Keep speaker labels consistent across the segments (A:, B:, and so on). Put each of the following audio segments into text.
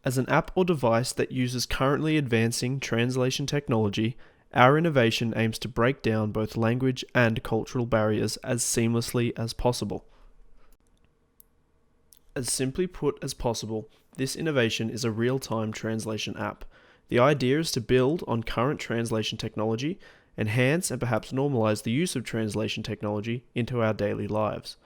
A: As an app or device that uses currently advancing translation technology, our innovation aims to break down both language and cultural barriers as seamlessly as possible. As simply put as possible, this innovation is a real-time translation app. The idea is to build on current translation technology, enhance and perhaps normalize the use of translation technology into our daily lives.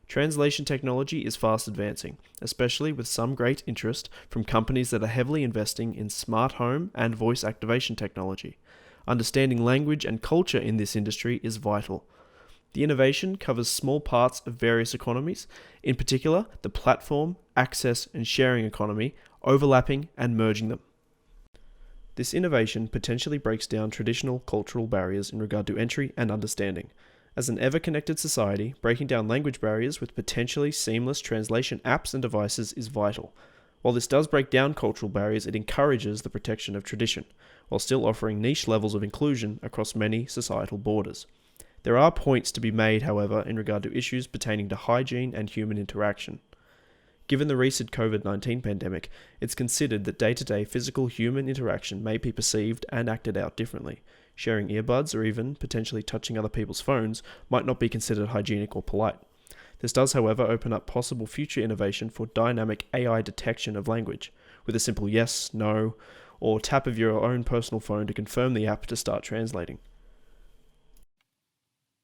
A: Translation technology is fast advancing, especially with some great interest from companies that are heavily investing in smart home and voice activation technology. Understanding language and culture in this industry is vital. The innovation covers small parts of various economies, in particular the platform, access, and sharing economy, overlapping and merging them. This innovation potentially breaks down traditional cultural barriers in regard to entry and understanding. As an ever-connected society, breaking down language barriers with potentially seamless translation apps and devices is vital. While this does break down cultural barriers, it encourages the protection of tradition, while still offering niche levels of inclusion across many societal borders. There are points to be made, however, in regard to issues pertaining to hygiene and human interaction. Given the recent COVID-19 pandemic, it's considered that day-to-day physical human interaction may be perceived and acted out differently. Sharing earbuds or even potentially touching other people's phones might not be considered hygienic or polite. This does, however, open up possible future innovation for dynamic AI detection of language, with a simple yes, no, or tap of your own personal phone to confirm the app to start translating.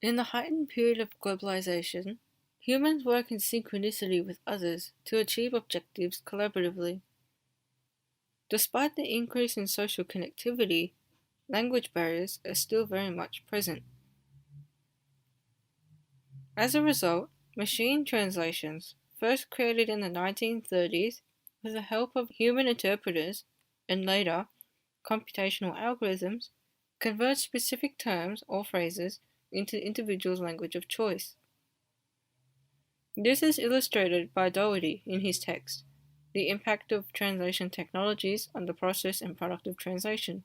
B: In the heightened period of globalization, humans work in synchronicity with others to achieve objectives collaboratively. Despite the increase in social connectivity, language barriers are still very much present. As a result, machine translations, first created in the 1930s with the help of human interpreters and later computational algorithms, convert specific terms or phrases into the individual's language of choice. This is illustrated by Doherty in his text, The Impact of Translation Technologies on the Process and Product of Translation.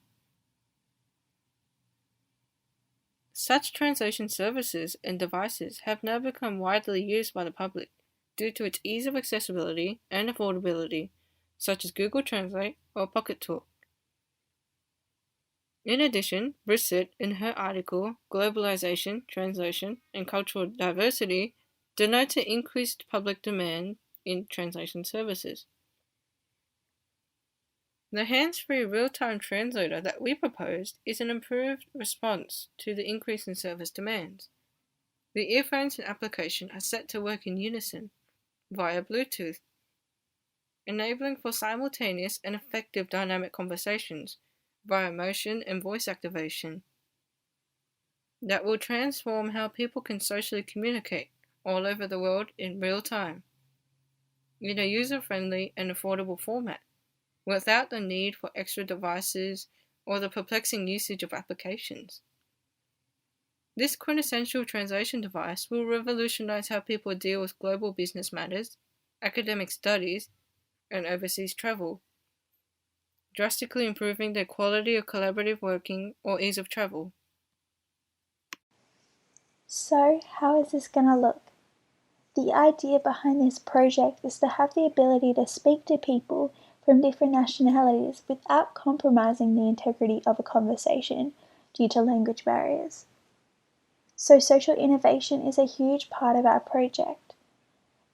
B: Such translation services and devices have now become widely used by the public due to its ease of accessibility and affordability, such as Google Translate or Pocket Talk. In addition, Brissett, in her article Globalization, Translation, and Cultural Diversity, denotes an increased public demand in translation services. The hands-free real-time translator that we proposed is an improved response to the increase in service demands. The earphones and application are set to work in unison via Bluetooth, enabling for simultaneous and effective dynamic conversations via motion and voice activation that will transform how people can socially communicate all over the world in real time in a user-friendly and affordable format without the need for extra devices or the perplexing usage of applications. This quintessential translation device will revolutionize how people deal with global business matters, academic studies, and overseas travel, drastically improving the quality of collaborative working or ease of travel.
C: So, how is this going to look? The idea behind this project is to have the ability to speak to people from different nationalities without compromising the integrity of a conversation due to language barriers. So social innovation is a huge part of our project.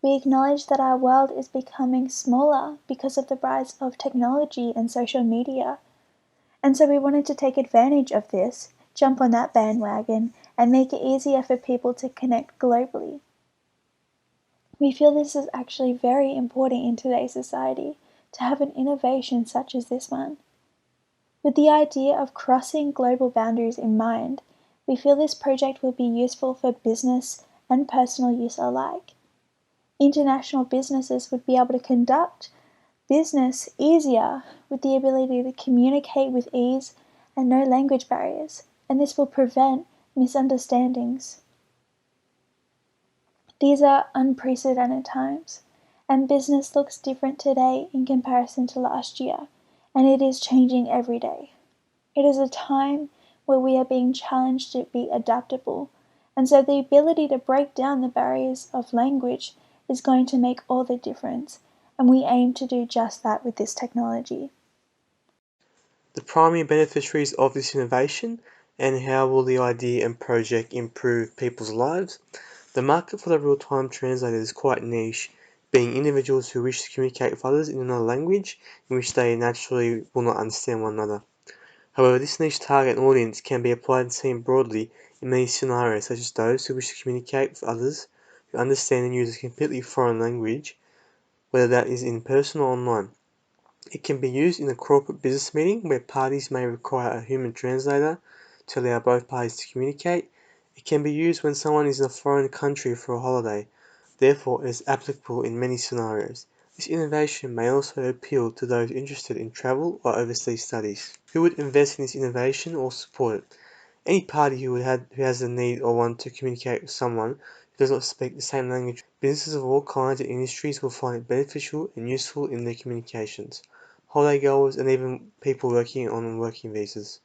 C: We acknowledge that our world is becoming smaller because of the rise of technology and social media, and so we wanted to take advantage of this, jump on that bandwagon, and make it easier for people to connect globally. We feel this is actually very important in today's society, to have an innovation such as this one. With the idea of crossing global boundaries in mind, we feel this project will be useful for business and personal use alike. International businesses would be able to conduct business easier with the ability to communicate with ease and no language barriers, and this will prevent misunderstandings. These are unprecedented times, and business looks different today in comparison to last year, and it is changing every day. It is a time where we are being challenged to be adaptable, and so the ability to break down the barriers of language is going to make all the difference, and we aim to do just that with this technology.
D: The primary beneficiaries of this innovation, and how will the idea and project improve people's lives? The market for the real-time translator is quite niche, being individuals who wish to communicate with others in another language in which they naturally will not understand one another. However, this niche target audience can be applied and seen broadly in many scenarios, such as those who wish to communicate with others who understand and use a completely foreign language, whether that is in person or online. It can be used in a corporate business meeting where parties may require a human translator to allow both parties to communicate. It can be used when someone is in a foreign country for a holiday. Therefore, it is applicable in many scenarios. This innovation may also appeal to those interested in travel or overseas studies. Who would invest in this innovation or support it? Any party who has the need or want to communicate with someone who does not speak the same language. Businesses of all kinds and industries will find it beneficial and useful in their communications. Holiday goers and even people working on working visas.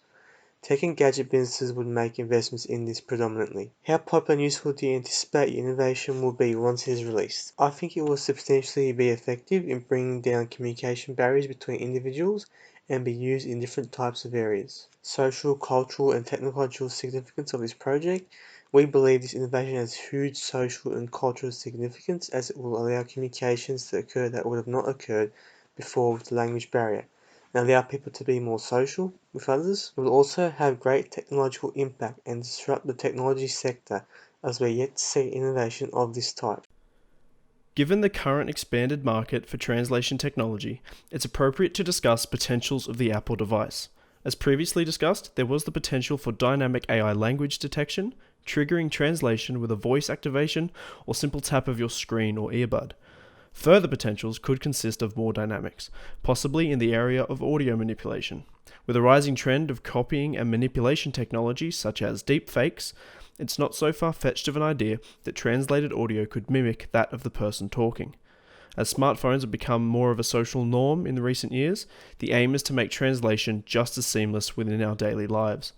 D: Tech and gadget businesses would make investments in this predominantly. How popular and useful do you anticipate your innovation will be once it is released? I think it will substantially be effective in bringing down communication barriers between individuals and be used in different types of areas. Social, cultural, and technological significance of this project. We believe this innovation has huge social and cultural significance as it will allow communications to occur that would have not occurred before with the language barrier, and allow people to be more social with others. It will also have great technological impact and disrupt the technology sector, as we are yet to see innovation of this type.
A: Given the current expanded market for translation technology, it's appropriate to discuss potentials of the Apple device. As previously discussed, there was the potential for dynamic AI language detection, triggering translation with a voice activation or simple tap of your screen or earbud. Further potentials could consist of more dynamics, possibly in the area of audio manipulation. With a rising trend of copying and manipulation technologies such as deepfakes, it's not so far-fetched of an idea that translated audio could mimic that of the person talking. As smartphones have become more of a social norm in the recent years, the aim is to make translation just as seamless within our daily lives.